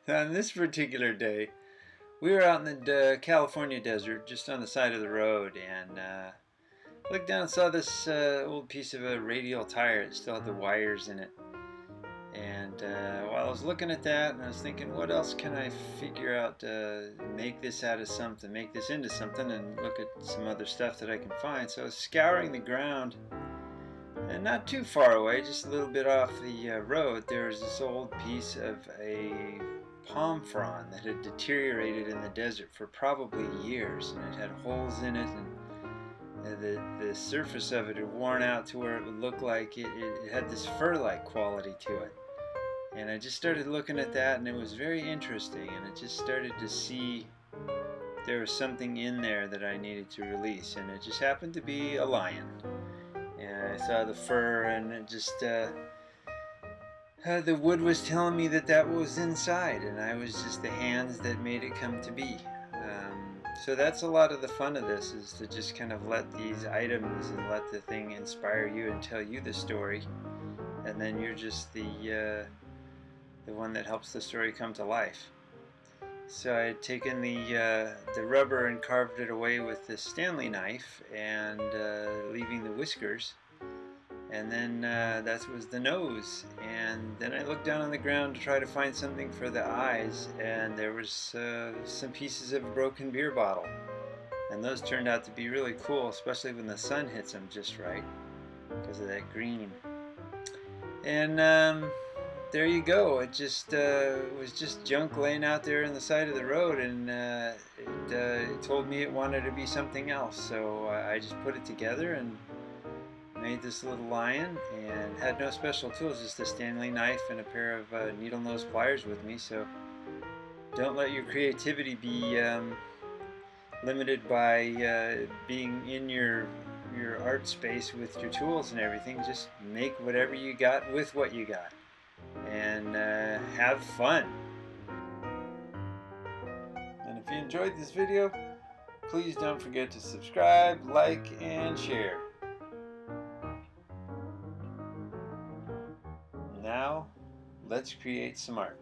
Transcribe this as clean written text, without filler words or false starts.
On this particular day, we were out in the California desert, just on the side of the road, and looked down and saw this old piece of a radial tire. It still had the wires in it. And while I was looking at that, and I was thinking, what else can I figure out to make this out of something, make this into something, and look at some other stuff that I can find. So I was scouring the ground, and not too far away, just a little bit off the road, there was this old piece of a palm frond that had deteriorated in the desert for probably years, and it had holes in it, and the surface of it had worn out to where it would look like it had this fur-like quality to it. And I just started looking at that, and it was very interesting, and I just started to see there was something in there that I needed to release, and it just happened to be a lion. And I saw the fur, and it just the wood was telling me that that was inside, and I was just the hands that made it come to be. So that's a lot of the fun of this, is to just kind of let these items and let the thing inspire you and tell you the story, and then you're just the one that helps the story come to life. So I had taken the rubber and carved it away with this Stanley knife, and leaving the whiskers. And then that was the nose. And then I looked down on the ground to try to find something for the eyes, and there was some pieces of a broken beer bottle. And those turned out to be really cool, especially when the sun hits them just right, because of that green. And there you go. It just was just junk laying out there on the side of the road, and it told me it wanted to be something else. So I just put it together and made this little lion, and had no special tools, just a Stanley knife and a pair of needle nose pliers with me. So don't let your creativity be limited by being in your art space with your tools and everything. Just make whatever you got with what you got, and have fun. And if you enjoyed this video, please don't forget to subscribe, like, and share. Now, let's create some art.